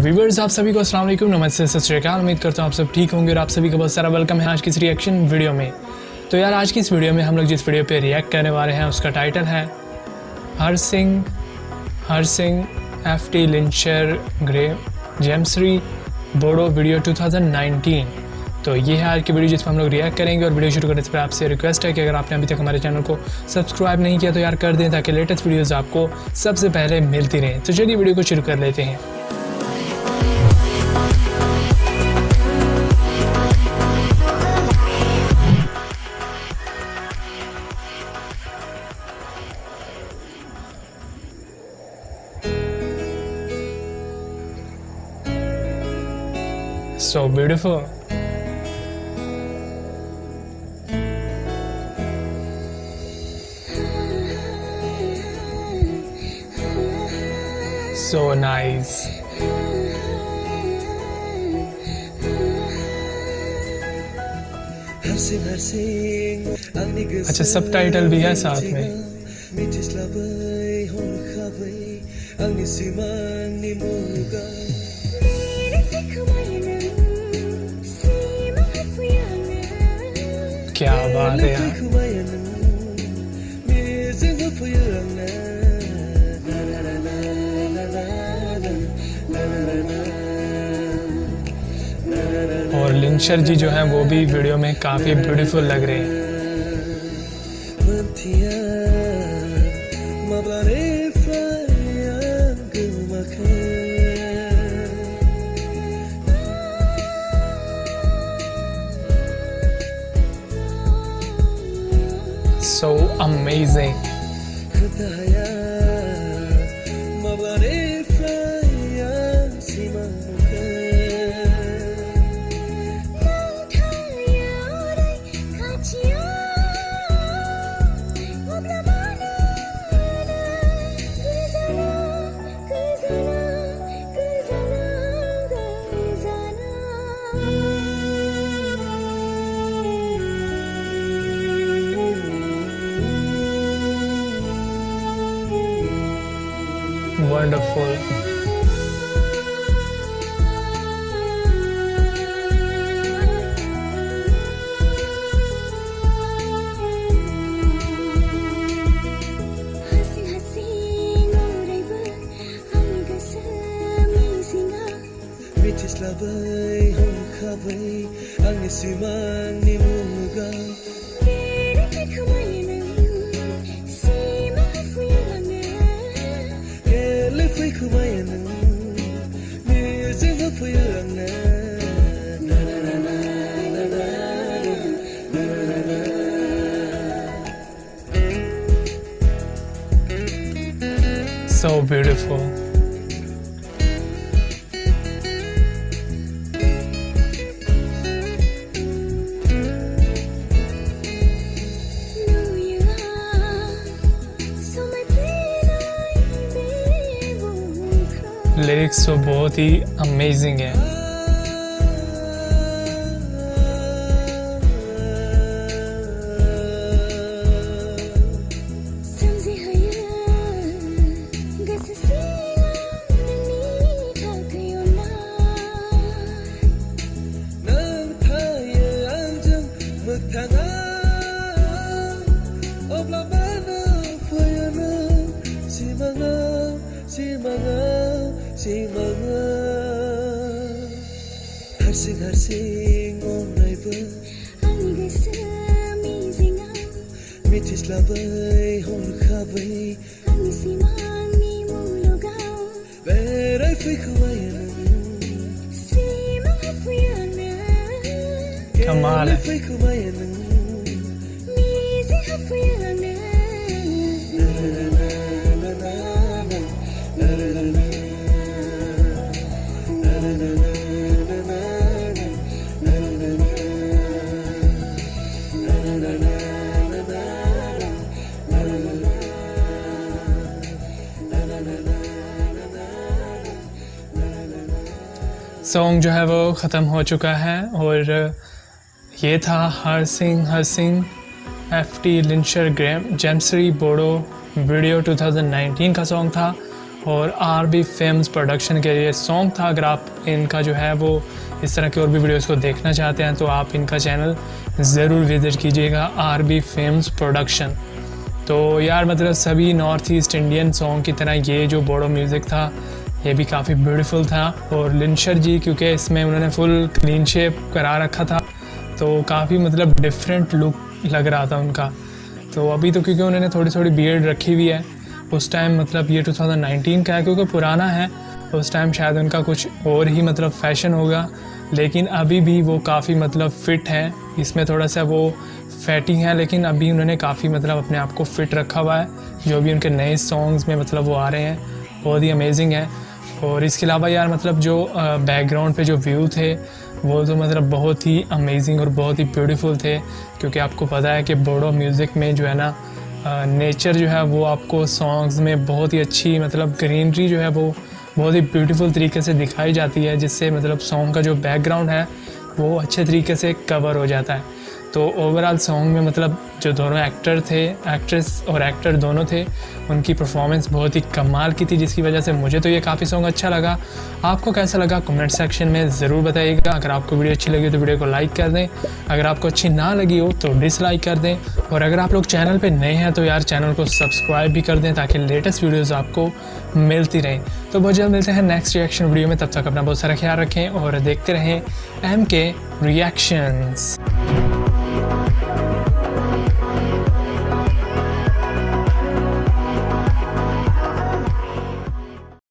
Viewers आप सभी को अस्सलाम वालेकुम, नमस्ते, सत श्री अकाल। उम्मीद करता हूँ आप सब ठीक होंगे और आप सभी का बहुत सारा वेलकम है आज की इस रिएक्शन वीडियो में। तो यार आज की इस वीडियो में हम लोग जिस वीडियो पे रिएक्ट करने वाले हैं उसका टाइटल है हर सिंह FT लिंचर ग्रेम जेम्सरी बोडो वीडियो 2019। तो ये है आज की वीडियो जिसमें हम लोग रिएक्ट करेंगे। और वीडियो शुरू करने से पहले आपसे रिक्वेस्ट है कि अगर आपने अभी तक हमारे चैनल को सब्सक्राइब नहीं किया तो यार कर दें ताकि लेटेस्ट वीडियोस आपको सबसे पहले मिलती रहें। तो चलिए वीडियो को शुरू कर लेते हैं। So beautiful. So nice. अच्छा सबटाइटल भी है साथ में। क्या बात है यार। और लिंचर जी जो हैं वो भी वीडियो में काफी ब्यूटीफुल लग रहे हैं। So amazing. Wonderful. So beautiful. Lyrics तो बहुत ही अमेजिंग है। Harsing onayba Ang gasami zinga Mitislabay horkabay Ang simang imulugaw Beray fikumayan Simang hafuyana कमाल है। Fikumayan Mizi hafuyana सॉन्ग जो है वो ख़त्म हो चुका है और ये था हर सिंह FT लिंचर ग्रेम जेम्सरी बोडो वीडियो 2019 का सॉन्ग था। और RB फिल्म्स प्रोडक्शन के ये सॉन्ग था। अगर आप इनका जो है वो इस तरह के और भी वीडियोस को देखना चाहते हैं तो आप इनका चैनल ज़रूर विज़िट कीजिएगा, RB फिल्म्स प्रोडक्शन। तो यार मतलब सभी नॉर्थ ईस्ट इंडियन सॉन्ग की तरह ये जो बोडो म्यूज़िक था ये भी काफ़ी ब्यूटीफुल था। और लिंशर जी क्योंकि इसमें उन्होंने फुल क्लीन शेप करा रखा था तो काफ़ी मतलब डिफरेंट लुक लग रहा था उनका। तो अभी तो क्योंकि उन्होंने थोड़ी थोड़ी बियर्ड रखी हुई है, उस टाइम मतलब ये 2019 का है क्योंकि पुराना है, उस टाइम शायद उनका कुछ और ही मतलब फ़ैशन होगा, लेकिन अभी भी वो काफ़ी मतलब फ़िट है। इसमें थोड़ा सा वो फैटी है लेकिन अभी उन्होंने काफ़ी मतलब अपने आप को फ़िट रखा हुआ है। जो भी उनके नए सॉन्ग्स में मतलब वो आ रहे हैं बहुत ही अमेजिंग है। और इसके अलावा यार मतलब जो बैकग्राउंड पे जो व्यू थे वो तो मतलब बहुत ही अमेजिंग और बहुत ही ब्यूटीफुल थे, क्योंकि आपको पता है कि बोडो म्यूज़िक में जो है ना नेचर जो है वो आपको सॉन्ग्स में बहुत ही अच्छी मतलब ग्रीनरी जो है वो बहुत ही ब्यूटीफुल तरीके से दिखाई जाती है, जिससे मतलब सॉन्ग का जो बैकग्राउंड है वो अच्छे तरीके से कवर हो जाता है। तो ओवरऑल सॉन्ग में मतलब जो दोनों एक्टर थे, एक्ट्रेस और एक्टर दोनों थे, उनकी परफॉर्मेंस बहुत ही कमाल की थी, जिसकी वजह से मुझे तो ये काफ़ी सॉन्ग अच्छा लगा। आपको कैसा लगा कमेंट सेक्शन में ज़रूर बताइएगा। अगर आपको वीडियो अच्छी लगी तो वीडियो को लाइक कर दें, अगर आपको अच्छी ना लगी हो तो डिसलाइक कर दें, और अगर आप लोग चैनल पर नए हैं तो यार चैनल को सब्सक्राइब भी कर दें ताकि लेटेस्ट वीडियोज़ आपको मिलती रहें। तो बहुत जल्द मिलते हैं नेक्स्ट रिएक्शन वीडियो में, तब तक अपना बहुत सारा ख्याल रखें और देखते रहें MK रिएक्शंस।